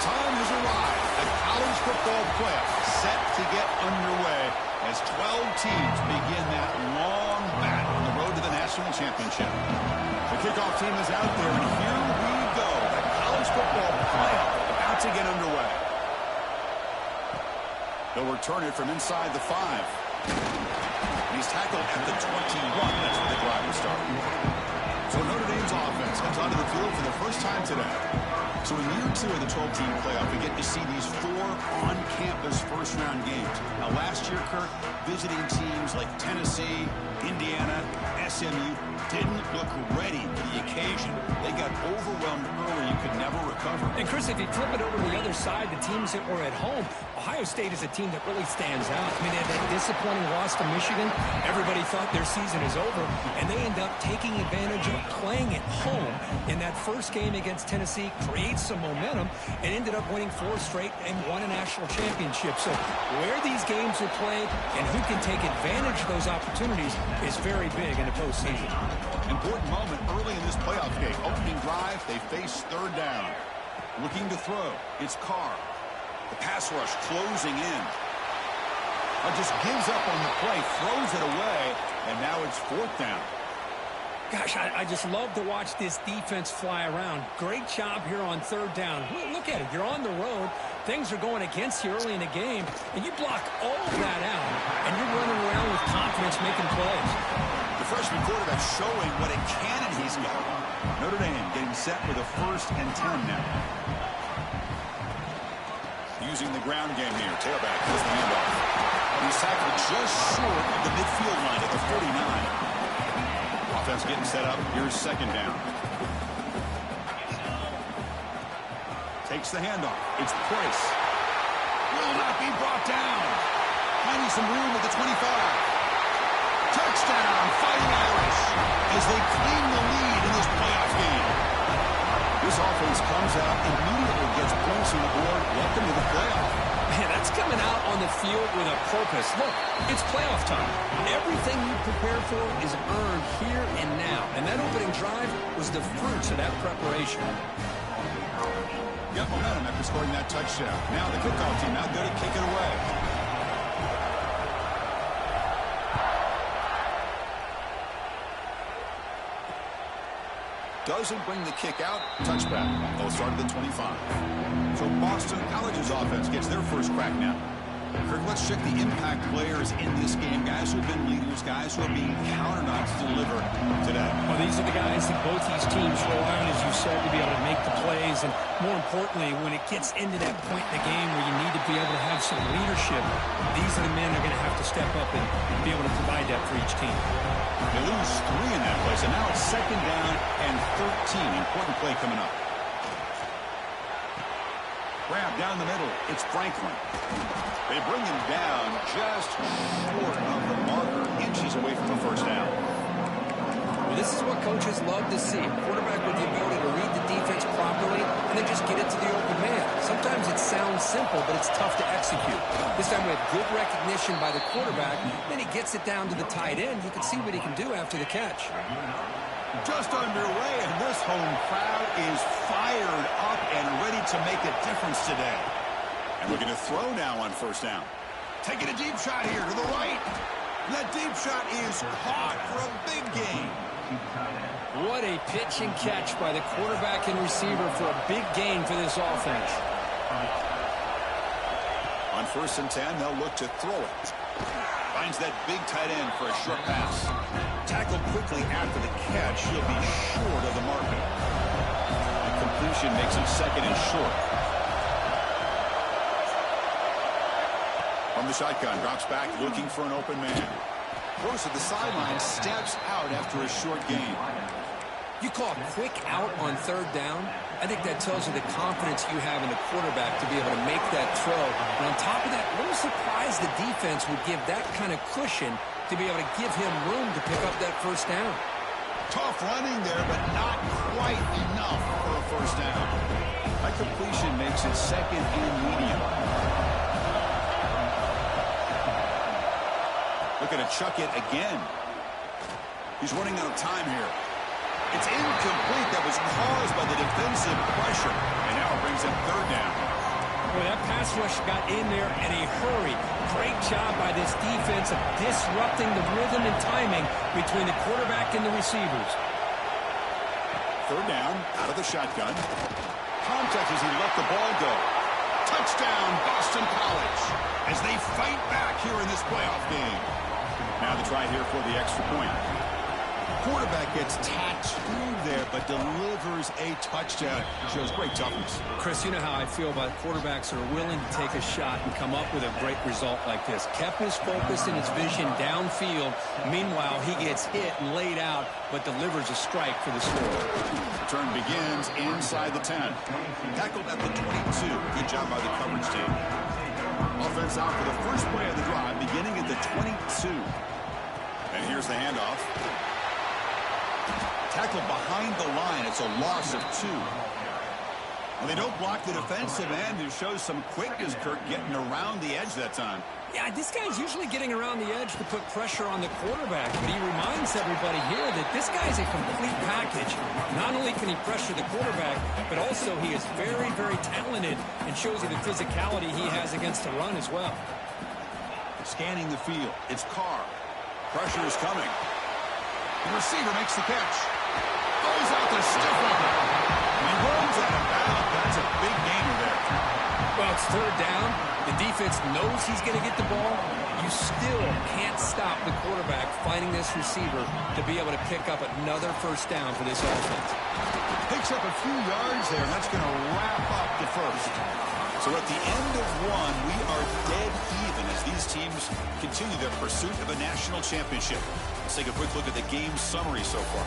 time has arrived. The college football playoff set to get underway as 12 teams begin that long battle on the road to the national championship. The kickoff team is out there, and here we go. The college football playoff about to get underway. They'll return it from inside the 5. And he's tackled at the 21. That's where the drive will start. So Notre Dame's offense comes onto the field for the first time today. So in year 2 of the 12-team playoff, we get to see these 4 on-campus first-round games. Now, last year, Kirk, visiting teams like Tennessee, Indiana, SMU didn't look ready for the occasion. They got overwhelmed early. You could never recover. And, Chris, if you flip it over to the other side, the teams that were at home, Ohio State is a team that really stands out. I mean, they had that disappointing loss to Michigan. Everybody thought their season is over, and they end up taking advantage of playing at home in that first game against Tennessee, created some momentum, and ended up winning 4 straight and won a national championship. So where these games are played and who can take advantage of those opportunities is very big in the postseason. Important moment early in this playoff game. Opening drive, they face 3rd down. Looking to throw, it's Carr. The pass rush closing in. Just gives up on the play, throws it away, and now it's 4th down. Gosh, I just love to watch this defense fly around. Great job here on 3rd down. Look at it. You're on the road. Things are going against you early in the game, and you block all of that out, and you're running around with confidence making plays. The freshman quarterback showing what a cannon he's got. Notre Dame getting set with a 1st and 10 now. Using the ground game here. Tailback has the handoff. He's tackled just short of the midfield line at the 49. Offense getting set up. Here's 2nd down. Takes the handoff. It's Price. Will not be brought down. Finding some room at the 25. Touchdown, Fighting Irish, as they claim the lead in this playoff game. This offense comes out, immediately gets points on the board. Welcome to the playoff. Man, that's coming out on the field with a purpose. Look, it's playoff time. Everything you prepare for is earned here and now. And that opening drive was the fruits of that preparation. Got momentum after scoring that touchdown. Now the kickoff team out there to kick it away. Doesn't bring the kick out. Touchback. They'll start at the 25. So Boston College's offense gets their first crack now. Kirk, let's check the impact players in this game. Guys who have been leaders, guys who are being counted on to deliver today. Well, these are the guys that both these teams rely on, as you said, to be able to make the plays. And more importantly, when it gets into that point in the game where you need to be able to have some leadership, these are the men that are going to have to step up and be able to provide that for each team. They lose 3 in that play, so now it's 2nd down and 13. Important play coming up. Grab down the middle. It's Franklin. They bring him down just short of the marker, inches away from the 1st down. Well, this is what coaches love to see. Quarterback with the ability to read the defense properly and then just get it to the open man. Sometimes it sounds simple, but it's tough to execute. This time we have good recognition by the quarterback. Then he gets it down to the tight end. You can see what he can do after the catch. Just underway, and this home crowd is fired up and ready to make a difference today. And we're going to throw now on 1st down. Taking a deep shot here to the right. And that deep shot is caught for a big gain. What a pitch and catch by the quarterback and receiver for a big gain for this offense. On 1st and 10, they'll look to throw it. Finds that big tight end for a short pass. Tackled quickly after the catch. He'll be short of the marker. The completion makes it 2nd and short. From the shotgun, drops back looking for an open man. Throws to the sideline, steps out after a short gain. You call a quick out on 3rd down. I think that tells you the confidence you have in the quarterback to be able to make that throw. And on top of that, a little surprised the defense would give that kind of cushion to be able to give him room to pick up that 1st down. Tough running there, but not quite enough for a 1st down. That completion makes it 2nd and medium. Looking to chuck it again. He's running out of time here. It's incomplete. That was caused by the defensive pressure. And now it brings up third down. Well, that pass rush got in there in a hurry. Great job by this defense of disrupting the rhythm and timing between the quarterback and the receivers. Third down, out of the shotgun. Contact as he let the ball go. Touchdown, Boston College, as they fight back here in this playoff game. Now the try here for the extra point. Quarterback gets tattooed there, but delivers a touchdown. Shows great toughness. Chris, you know how I feel about quarterbacks that are willing to take a shot and come up with a great result like this. Kept his focus and his vision downfield. Meanwhile, he gets hit and laid out, but delivers a strike for the score. Return begins inside the 10. Tackled at the 22. Good job by the coverage team. Offense out for the first play of the drive, beginning at the 22. And here's the handoff. Tackled behind the line. It's a loss of 2. Well, they don't block the defensive end, who shows some quickness, Kirk, getting around the edge that time. Yeah, this guy's usually getting around the edge to put pressure on the quarterback, but he reminds everybody here that this guy's a complete package. Not only can he pressure the quarterback, but also he is very, very talented and shows you the physicality he has against the run as well. Scanning the field. It's Carr. Pressure is coming. The receiver makes the catch. Goes out to stiff one. And rolls out of bounds. That's a big gainer there. Well, it's third down. The defense knows he's going to get the ball. You still can't stop the quarterback finding this receiver to be able to pick up another first down for this offense. Picks up a few yards there, and that's going to wrap up the first. So at the end of one, we are dead even as these teams continue their pursuit of a national championship. Let's take a quick look at the game summary so far.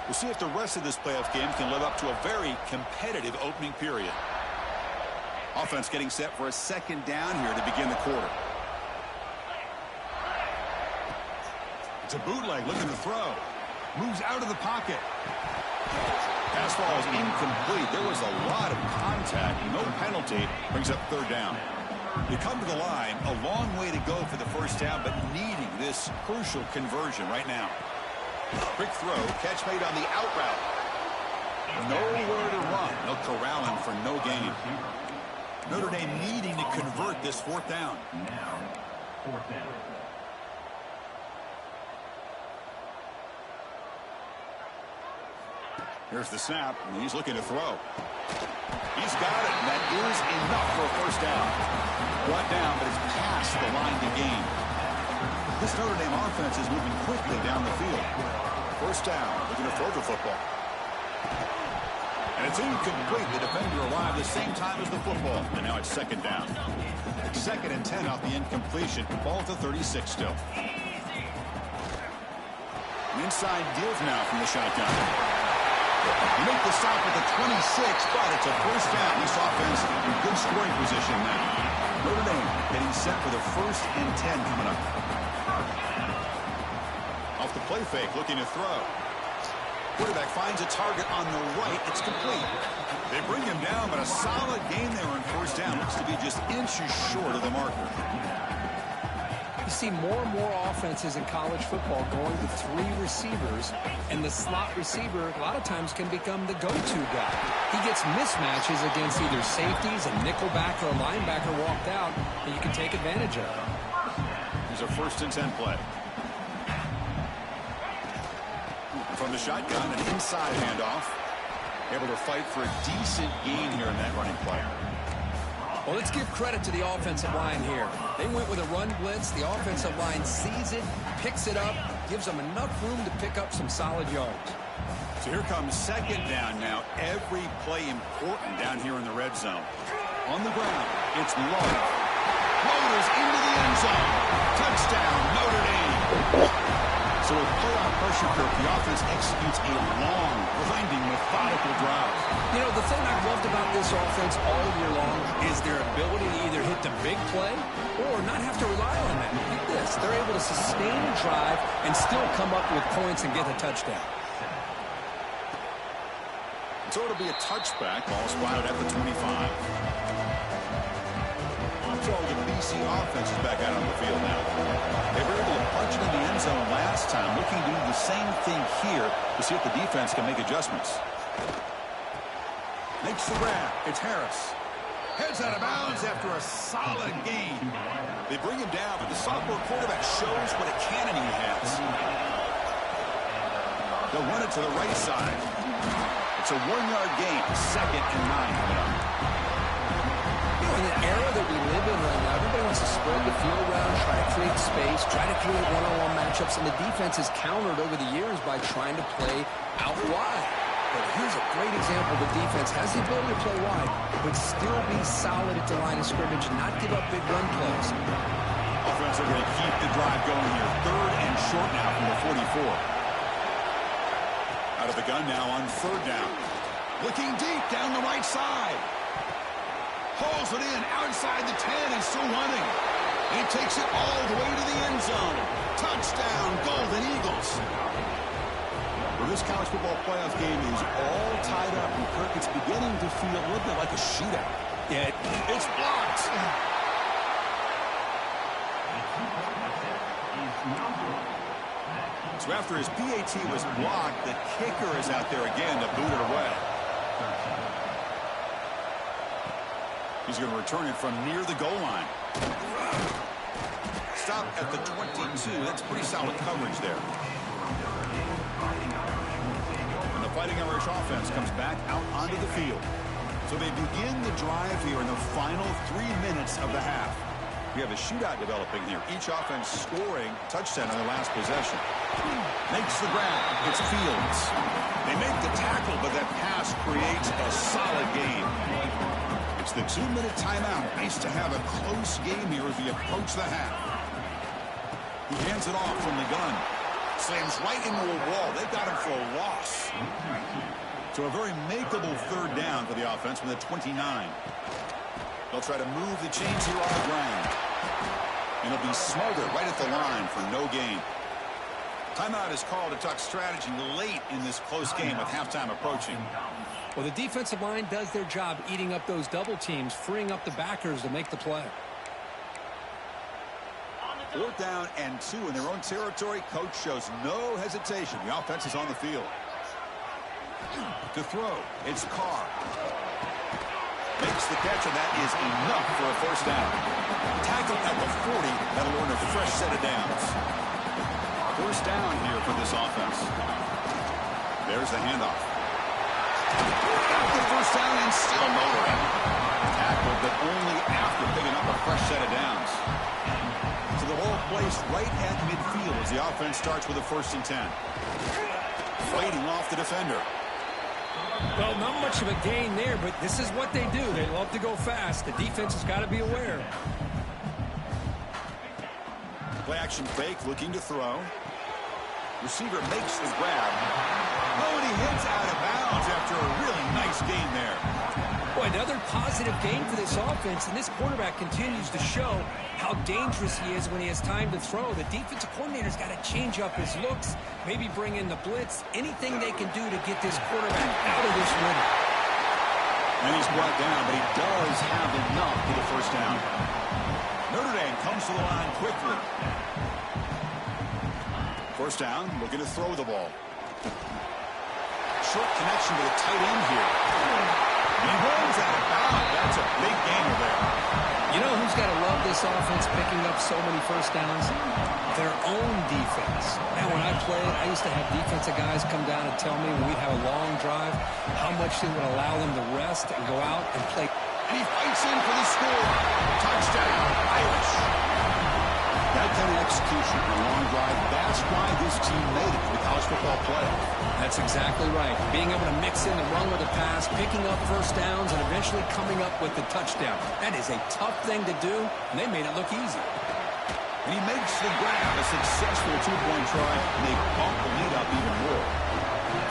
We'll see if the rest of this playoff game can live up to a very competitive opening period. Offense getting set for a second down here to begin the quarter. It's a bootleg looking to throw. Moves out of the pocket. Pass ball is incomplete. There was a lot of contact. No penalty. Brings up third down. You come to the line, a long way to go for the first down, but needing this crucial conversion right now. Quick throw. Catch made on the out route. Nowhere to run. They'll corral him for no gain. Notre Dame needing to convert this fourth down. Now, fourth down. Here's the snap, and he's looking to throw. He's got it, and that is enough for a first down. Brought down, but it's past the line to gain. This Notre Dame offense is moving quickly down the field. First down, looking to throw the football. And it's incomplete. The defender arrived the same time as the football, and now it's second down. Second and 10 off the incompletion. Ball at the 36 still. An inside give now from the shotgun. You make the stop at the 26, but it's a first down. This offense in good scoring position now. Notre Dame getting set for the first and 10 coming up. Off the play fake, looking to throw. Quarterback finds a target on the right. It's complete. They bring him down, but a solid gain there on first down. Looks to be just inches short of the marker. You see more and more offenses in college football going with 3 receivers, and the slot receiver a lot of times can become the go-to guy. He gets mismatches against either safeties, a nickelback, or a linebacker walked out, and you can take advantage of it. Here's a first and 10 play. From the shotgun, an inside handoff. Able to fight for a decent gain here in that running play. Well, let's give credit to the offensive line here. They went with a run blitz. The offensive line sees it, picks it up, gives them enough room to pick up some solid yards. So here comes second down now. Every play important down here in the red zone. On the ground, it's Love. Floaters into the end zone. Touchdown, Notre Dame. So with playoff pressure, Kirk, the offense executes a long, grinding, methodical drive. You know, the thing I've loved about this offense all year long is their ability to either hit the big play or not have to rely on that. Look at this. They're able to sustain a drive and still come up with points and get a touchdown. So it'll be a touchback. Ball spotted at the 25. So the BCS BC offense is back out on the field now. They were able to punch it in the end zone last time, looking to do the same thing here to see if the defense can make adjustments. Makes the grab. It's Harris. Heads out of bounds after a solid gain. They bring him down, but the sophomore quarterback shows what a cannon he has. They'll run it to the right side. It's a 1-yard gain. 2nd and 9 coming up. In the era that we live in right now, everybody wants to spread the field around, try to create space, try to create one-on-one matchups, and the defense has countered over the years by trying to play out wide. But here's a great example. The defense has the ability to play wide, but still be solid at the line of scrimmage and not give up big run plays. Offense are going to keep the drive going here. 3rd and short now from the 44. Out of the gun now on 3rd down. Looking deep down the right side. Hauls it in outside the 10 and still running. He takes it all the way to the end zone. Touchdown, Golden Eagles. Well, this college football playoff game is all tied up, and Kirk, it's beginning to feel a little bit like a shootout. Yeah, it's blocked. So after his PAT was blocked, the kicker is out there again to boot it away. He's going to return it from near the goal line. Stop at the 22. That's pretty solid coverage there. And the Fighting Irish offense comes back out onto the field. So they begin the drive here in the final 3 minutes of the half. We have a shootout developing here. Each offense scoring a touchdown on their last possession. Makes the grab. It's Fields. They make the tackle, but that pass creates a solid game. It's the 2-minute timeout. Nice to have a close game here as we approach the half. He hands it off from the gun. Slams right into a wall. They've got him for a loss. So a very makeable 3rd down for the offense from the 29. They'll try to move the chains here on the ground. And it'll be smothered right at the line for no gain. Timeout is called to talk strategy late in this close game with halftime approaching. well, the defensive line does their job eating up those double teams, freeing up the backers to make the play. 4th down and 2 in their own territory. Coach shows no hesitation. The offense is on the field. To throw, it's Carr. Makes the catch, and that is enough for a 1st down. Tackle at the 40. That'll earn a fresh set of downs. 1st down here for this offense. There's the handoff. After the 1st down and still motoring. Tackled, but only after picking up a fresh set of downs. So the ball placed right at midfield as the offense starts with a 1st and 10. Fighting off the defender. Well, not much of a gain there, but this is what they do. They love to go fast. The defense has got to be aware. Play action fake, looking to throw. Receiver makes the grab. Oh, and he hits out of bounds after a really nice gain there. Boy, another positive game for this offense, and this quarterback continues to show how dangerous he is when he has time to throw. The defensive coordinator's got to change up his looks, maybe bring in the blitz, anything they can do to get this quarterback out of this rhythm. And he's brought down, but he does have enough for the 1st down. Notre Dame comes to the line quickly. 1st down, looking to throw the ball. Short connection to the tight end here. He runs out of bounds. That's a big gainer there. You know who's got to love this offense picking up so many 1st downs? Their own defense. Man, when I played, I used to have defensive guys come down and tell me when we'd have a long drive how much they would allow them to rest and go out and play. And he fights in for the score. Touchdown, Irish. That kind of execution on a long drive, that's why this team made it to the college football playoff. That's exactly right. Being able to mix in the run with the pass, picking up 1st downs, and eventually coming up with the touchdown. That is a tough thing to do, and they made it look easy. And he makes the grab, a successful 2-point try, and they bump the lead up even more.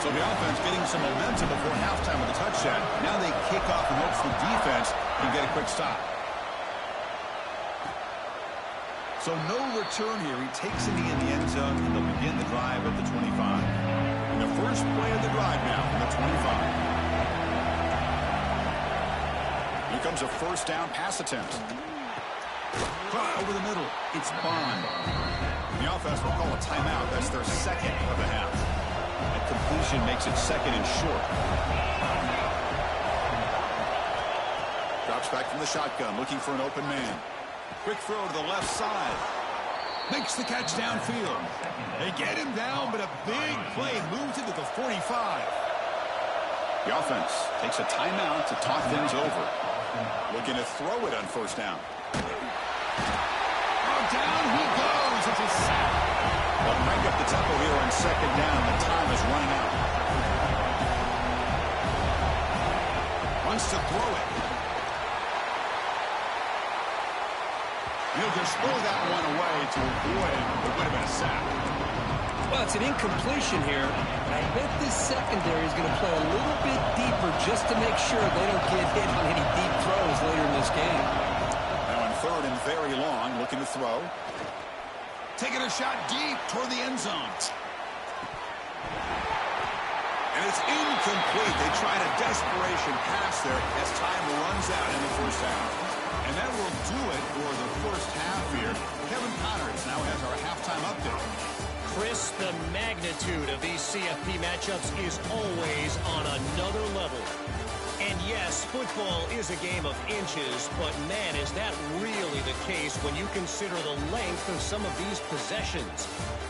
So the offense getting some momentum before halftime with a touchdown. Now they kick off and hopes the defense can get a quick stop. So no return here. He takes it in the end zone, and they'll begin the drive at the 25. And the first play of the drive now from the 25. Here comes a 1st down pass attempt. Over the middle. It's Bond. The offense will call a timeout. That's their second of the half. And completion makes it second and short. Drops back from the shotgun, looking for an open man. Quick throw to the left side. Makes the catch downfield. They get him down, but a big play moves into the 45. The offense takes a timeout to talk things over. Looking to throw it on first down. Down he goes. It's a sack. They'll crank up the tempo here on second down. The time is running out. Wants to throw it. He'll just throw that one away to avoid what would have been a sack. Well, it's an incompletion here. I bet this secondary is going to play a little bit deeper just to make sure they don't get hit on any deep throws later in this game. Third and very long, looking to throw. Taking a shot deep toward the end zone. And it's incomplete. They tried a desperation pass there as time runs out in the first half. And that will do it for the first half here. Kevin Connors now has our halftime update. Chris, the magnitude of these CFP matchups is always on another level. And yes, football is a game of inches, but man, is that really the case when you consider the length of some of these possessions.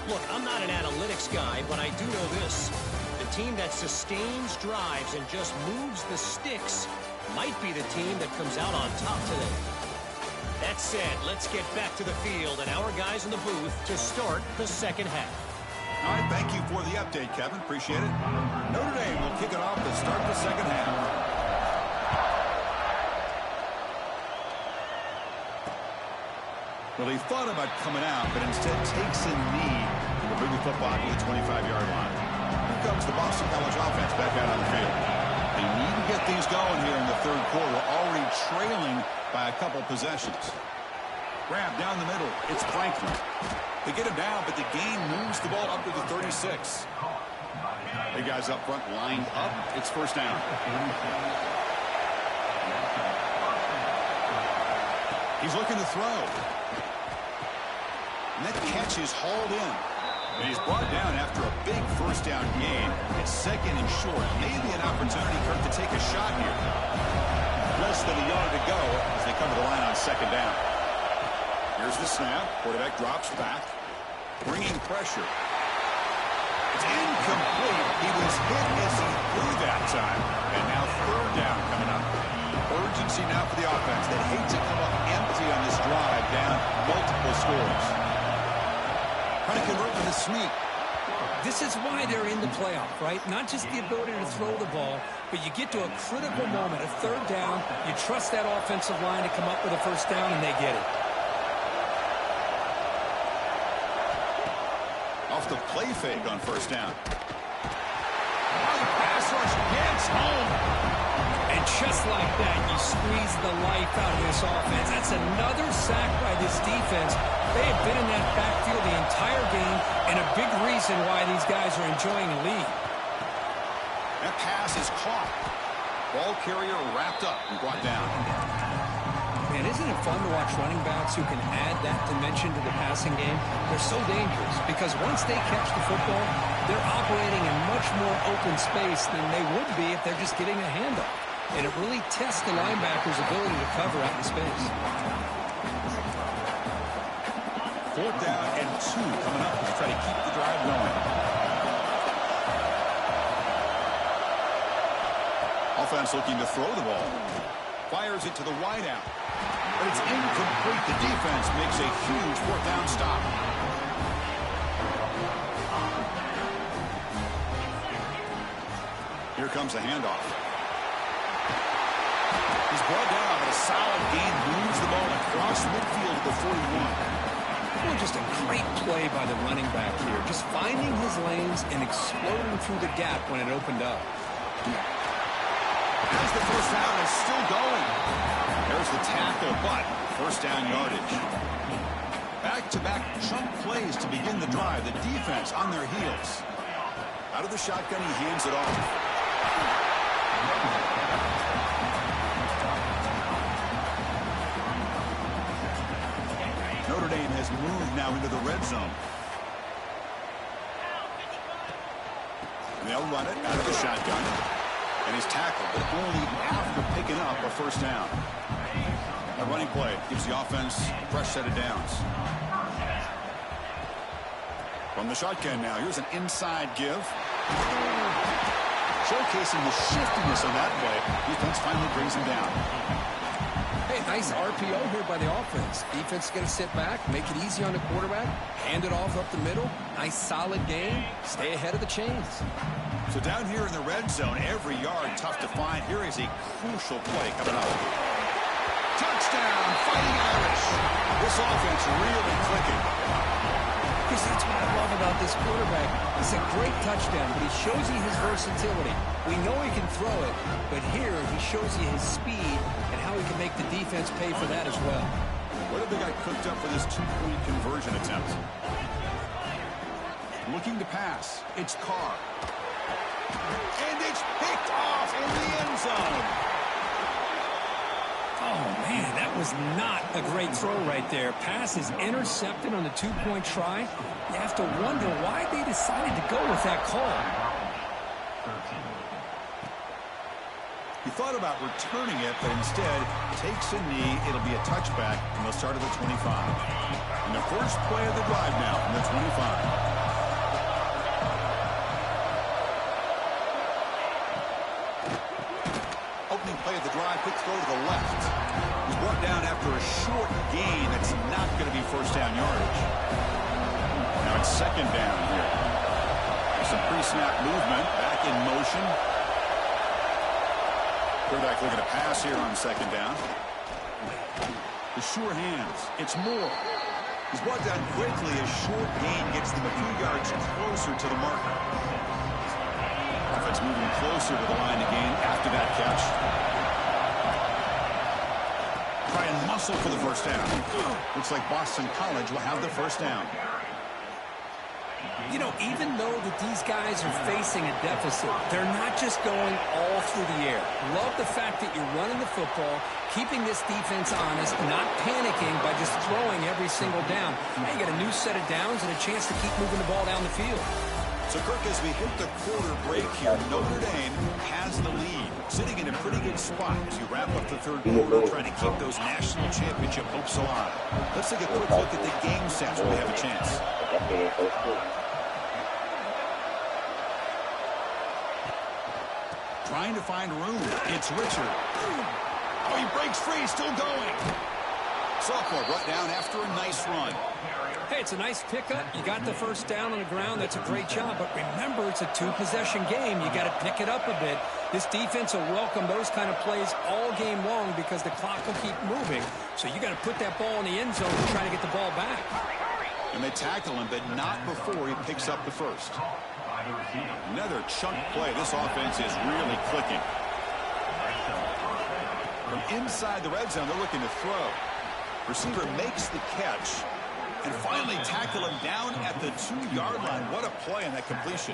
Look, I'm not an analytics guy, but I do know this. The team that sustains drives and just moves the sticks might be the team that comes out on top today. That said, let's get back to the field and our guys in the booth to start the second half. All right, thank you for the update, Kevin. Appreciate it. Notre Dame will kick it off to start the second half. Well, he thought about coming out, but instead takes a knee to the big football to the 25-yard line. Here comes the Boston College offense back out on the field. They need to get things going here in the third quarter. Already trailing by a couple possessions. Grab down the middle. It's Franklin. They get him down, but the gain moves the ball up to the 36. The guys up front lined up. It's first down. He's looking to throw. And that catch is hauled in. And he's brought down after a big first down gain. It's second and short. Maybe an opportunity, Kirk, to take a shot here. Less than a yard to go as they come to the line on second down. Here's the snap. Quarterback drops back. Bringing pressure. It's incomplete. He was hit as he threw that time. And now third down coming up. Urgency now for the offense. They hate to come up empty on this drive, down multiple scores. Trying to convert with a sneak. This is why they're in the playoff, right? Not just the ability to throw the ball, but you get to a critical moment, a third down. You trust that offensive line to come up with a first down, and they get it. Off the play fake on first down. Pass rush gets home. And just like that, you squeeze the life out of this offense. That's another sack by this defense. They have been in that backfield the entire game, and a big reason why these guys are enjoying the lead. That pass is caught. Ball carrier wrapped up and brought down. Man, isn't it fun to watch running backs who can add that dimension to the passing game? They're so dangerous because once they catch the football, they're operating in much more open space than they would be if they're just getting a handoff. And it really tests the linebacker's ability to cover out in space. Fourth down and 2 coming up to try to keep the drive going. Offense looking to throw the ball. Fires it to the wideout. But it's incomplete. The defense makes a huge fourth down stop. Here comes the handoff. He's brought down, but a solid gain moves the ball across midfield to the 41. Well, just a great play by the running back here. Just finding his lanes and exploding through the gap when it opened up. As the first down is still going. There's the tackle, but first down yardage. Back-to-back chunk plays to begin the drive. The defense on their heels. Out of the shotgun, he hands it off. Notre Dame has moved now into the red zone. And they'll run it out of the shotgun. And he's tackled, but only after picking up a first down. A running play gives the offense a fresh set of downs. From the shotgun now, here's an inside give. Showcasing the shiftiness of that play. Defense finally brings him down. Hey, nice RPO here by the offense. Defense is going to sit back, make it easy on the quarterback, hand it off up the middle. Nice solid game. Stay ahead of the chains. So down here in the red zone, every yard tough to find. Here is a crucial play coming up. Touchdown, Fighting Irish. This offense really clicking. Because that's what I love about this quarterback. It's a great touchdown, but he shows you his versatility. We know he can throw it, but here he shows you his speed and how he can make the defense pay for that as well. What have they got cooked up for this two-point conversion attempt? Looking to pass. It's Carr. And it's picked off in the end zone. Oh, man, that was not a great throw right there. Pass is intercepted on the two-point try. You have to wonder why they decided to go with that call. He thought about returning it, but instead takes a knee. It'll be a touchback, and they'll start at the 25. And the first play of the drive now from the 25. Play of the drive, quick throw to the left. He's brought down after a short gain. That's not going to be first down yardage. Now it's second down here. Some pre-snap movement, back in motion. Quarterback looking to pass here on second down. The sure hands. It's Moore. He's brought down quickly. A short gain gets them a few yards closer to the marker. Offense moving closer to the line of gain after that catch. Try and muscle for the first down. Looks like Boston College will have the first down. You know, even though that these guys are facing a deficit, they're not just going all through the air. Love the fact that you're running the football, keeping this defense honest, not panicking by just throwing every single down. Now you got a new set of downs and a chance to keep moving the ball down the field. So, Kirk, as we hit the quarter break here, Notre Dame has the lead, sitting in a pretty good spot as you wrap up the third quarter, trying to keep those national championship hopes alive. Let's take a quick look at the game stats where we have a chance. Trying to find room. It's Richard. Oh, he breaks free. Still going. Sophomore brought down after a nice run. Hey, it's a nice pickup. You got the first down on the ground. That's a great job. But remember, it's a two-possession game. You got to pick it up a bit. This defense will welcome those kind of plays all game long because the clock will keep moving. So you got to put that ball in the end zone and try to get the ball back. And they tackle him, but not before he picks up the first. Another chunk play. This offense is really clicking. From inside the red zone, they're looking to throw. Receiver makes the catch. And finally tackle him down at the 2-yard line. What a play on that completion.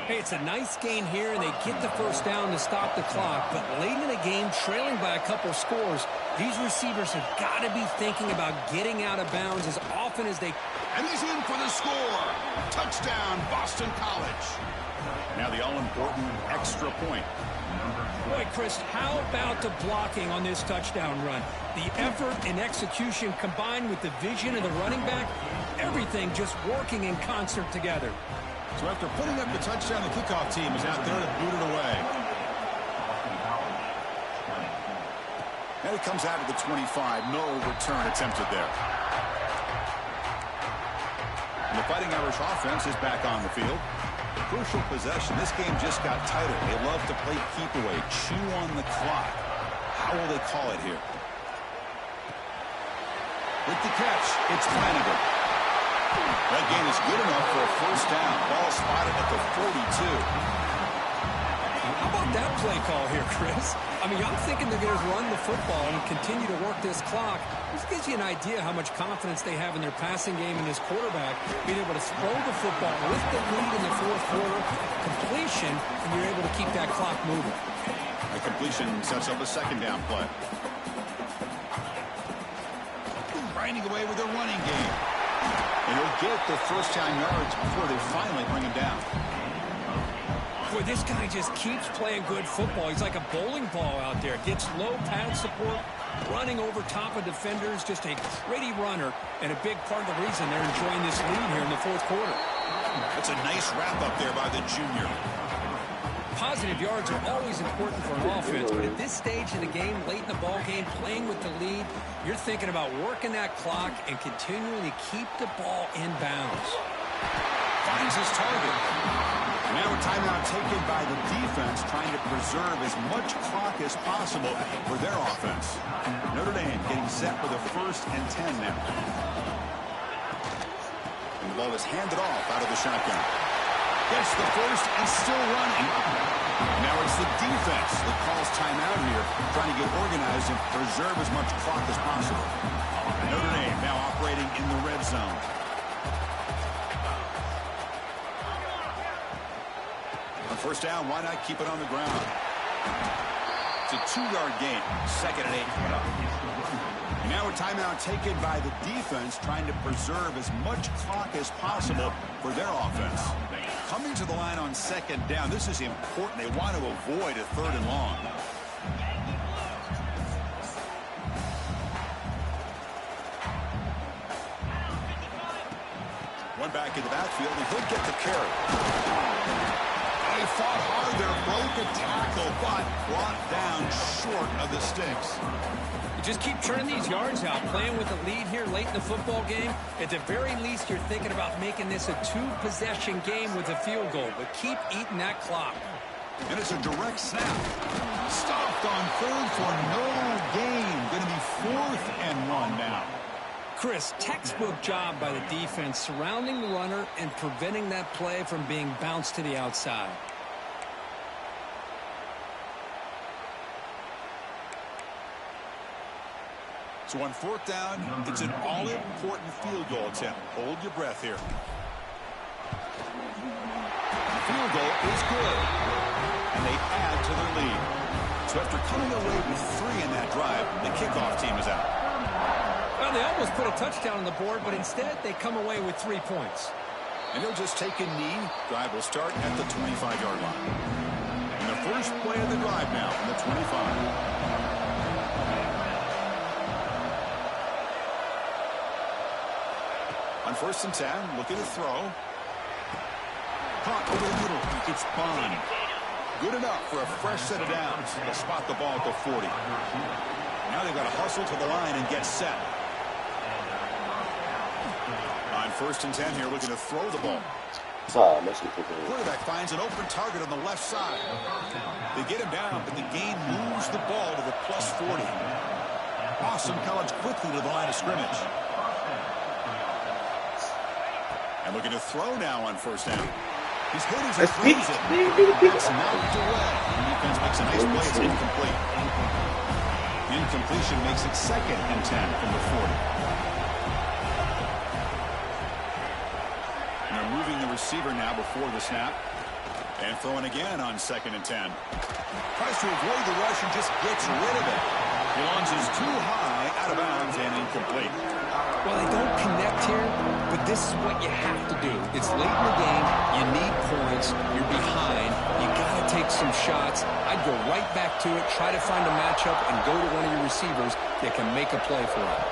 Hey, it's a nice gain here, and they get the first down to stop the clock. But late in the game, trailing by a couple scores, these receivers have got to be thinking about getting out of bounds as often as they... And he's in for the score. Touchdown, Boston College. Now the all-important extra point. Boy, Chris, how about the blocking on this touchdown run? The effort and execution combined with the vision of the running back, everything just working in concert together. So after putting up the touchdown, the kickoff team is out there to boot it away. And it comes out of the 25. No return attempted there. And the Fighting Irish offense is back on the field. Crucial possession. This game just got tighter. They love to play keep away, chew on the clock. How will they call it here? With the catch, it's Flanagan. That gain is good enough for a first down. Ball spotted at the 42. How about that play call here, Chris? I mean, I'm thinking they're going to run the football and continue to work this clock. This gives you an idea how much confidence they have in their passing game and this quarterback being able to throw the football with the lead in the fourth quarter, completion, and you're able to keep that clock moving. A completion sets up a second down play. grinding away with their running game. And he'll get the first down yards before they finally bring him down. Boy, this guy just keeps playing good football. He's like a bowling ball out there. Gets low pad support, running over top of defenders. Just a gritty runner, and a big part of the reason they're enjoying this lead here in the fourth quarter. That's a nice wrap up there by the junior. Positive yards are always important for an offense, but at this stage in the game, late in the ball game, playing with the lead, you're thinking about working that clock and continuing to keep the ball in bounds. Finds his target. Now a timeout taken by the defense, trying to preserve as much clock as possible for their offense. Notre Dame getting set for the 1st and 10 now. And the ball is handed off out of the shotgun. Gets the first and still running. Now it's the defense that calls timeout here, trying to get organized and preserve as much clock as possible. Notre Dame now operating in the red zone. On first down, why not keep it on the ground? It's a 2-yard gain. 2nd and 8. Now a timeout taken by the defense, trying to preserve as much clock as possible for their offense. Coming to the line on 2nd down, this is important. They want to avoid a 3rd and long. One back in the backfield, and he'll get the carry. He fought hard there, broke a tackle, but brought down short of the sticks. Just keep turning these yards out, playing with the lead here late in the football game. At the very least, you're thinking about making this a 2-possession game with a field goal, but keep eating that clock. And it's a direct snap. Stopped on 3rd for no gain. Going to be 4th and 1 now. Chris, textbook job by the defense surrounding the runner and preventing that play from being bounced to the outside. So on 4th down, it's an all-important field goal attempt. Hold your breath here. The field goal is good, and they add to their lead. So after coming away with 3 in that drive, the kickoff team is out. Well, they almost put a touchdown on the board, but instead they come away with 3 points. And they'll just take a knee. Drive will start at the 25-yard line. And the first play of the drive now from the 25. On 1st and 10, looking to throw. Caught over the middle. It's Bond. Good enough for a fresh set of downs. They'll spot the ball at the 40. Now they've got to hustle to the line and get set. On 1st and 10 here, looking to throw the ball. Quarterback finds an open target on the left side. They get him down, but the gain moves the ball to the +40. Boston College quickly to the line of scrimmage. And looking to throw now on 1st down. He's hit as he throws it. It's knocked away. The defense makes a nice play. It's incomplete. The incompletion makes it 2nd and 10 from the 40. And they're moving the receiver now before the snap. And throwing again on 2nd and 10. Tries to avoid the rush and just gets rid of it. He launches too high, out of bounds, and incomplete. Well, they don't connect here, but this is what you have to do. It's late in the game. You need points. You're behind. You got to take some shots. I'd go right back to it, try to find a matchup, and go to one of your receivers that can make a play for it.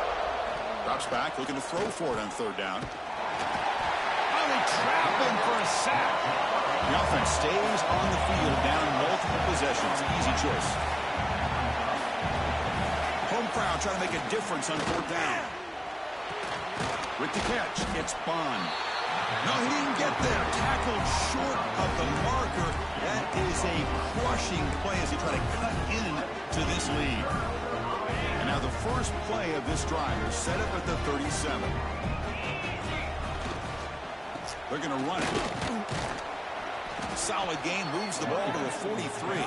Drops back, looking to throw for it on 3rd down. Oh, they trap him for a sack. The offense stays on the field, down multiple possessions. Easy choice. Home crowd trying to make a difference on 4th down. With the catch, it's Bond. No, he didn't get there. Tackled short of the marker. That is a crushing play as he tried to cut into this lead. And now the first play of this drive is set up at the 37. They're going to run it. Solid gain, moves the ball to the 43.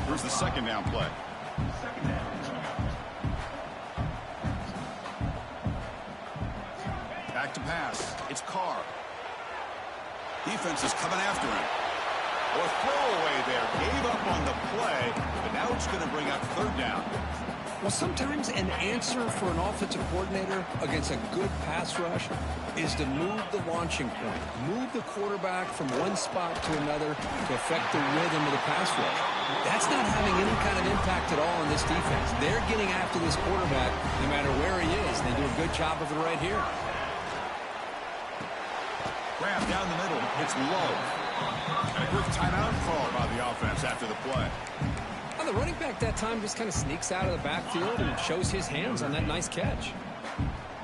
Here's the 2nd down play. Back to pass. It's Carr. Defense is coming after him. Or throwaway there. Gave up on the play, but now it's going to bring up 3rd down. Well, sometimes an answer for an offensive coordinator against a good pass rush is to move the launching point, move the quarterback from one spot to another to affect the rhythm of the pass rush. That's not having any kind of impact at all on this defense. They're getting after this quarterback no matter where he is. They do a good job of it right here. Grab down the middle. It's low. And a quick timeout call by the offense after the play. Well, the running back that time just kind of sneaks out of the backfield and shows his hands on that nice catch.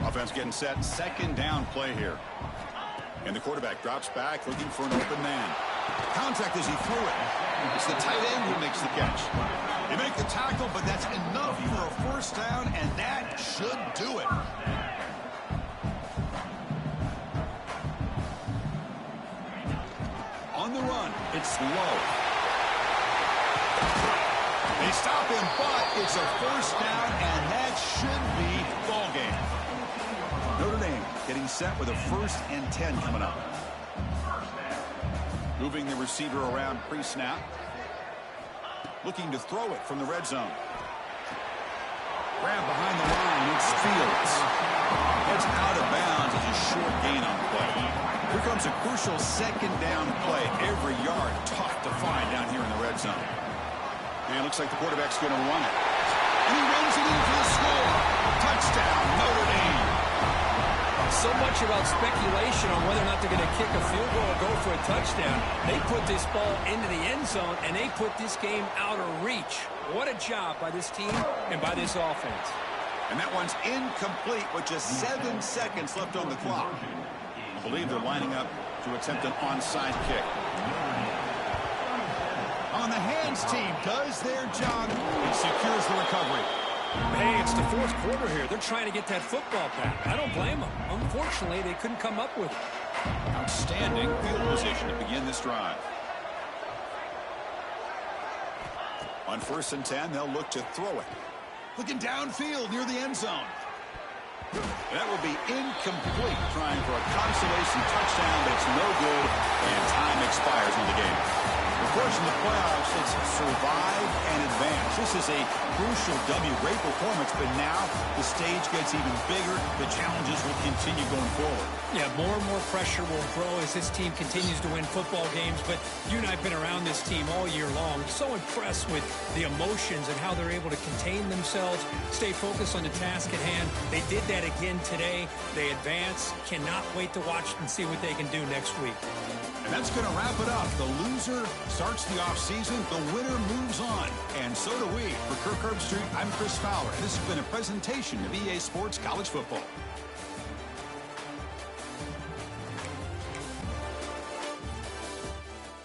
Offense getting set. Second down play here. And the quarterback drops back looking for an open man. Contact as he threw it. It's the tight end who makes the catch. You make the tackle, but that's enough for a first down, and that should do it. On the run, it's low. They stop him, but it's a first down, and that should be ball game. Notre Dame getting set with a 1st and 10 coming up. Moving the receiver around pre-snap. Looking to throw it from the red zone. Grab behind the line, it's Fields. It's out of bounds. It's a short gain on the play. Here comes a crucial second down play. Every yard tough to find down here in the red zone. And it looks like the quarterback's going to run it. And he runs it in for the score. Touchdown, Notre Dame. So much about speculation on whether or not they're going to kick a field goal or go for a touchdown. They put this ball into the end zone, and they put this game out of reach. What a job by this team and by this offense. And that one's incomplete with just 7 seconds left on the clock. I believe they're lining up to attempt an onside kick. On the hands team does their job. It secures the recovery. Hey, it's the 4th quarter here. They're trying to get that football back. I don't blame them. Unfortunately, they couldn't come up with it. Outstanding field position to begin this drive. On 1st and 10, they'll look to throw it. Looking downfield near the end zone. That will be incomplete, trying for a consolation touchdown, but it's no good, and time expires in the game. Of course, in the playoffs, it's survive and advance. This is a crucial W. Great performance, but now the stage gets even bigger. The challenges will continue going forward. Yeah, more and more pressure will grow as this team continues to win football games, but you and I have been around this team all year long. So impressed with the emotions and how they're able to contain themselves, stay focused on the task at hand. They did that again today. They advance. Cannot wait to watch and see what they can do next week. And that's going to wrap it up. The loser starts the offseason. The winner moves on. And so do we. For Kirk Herbstreit, I'm Chris Fowler. This has been a presentation of EA Sports College Football.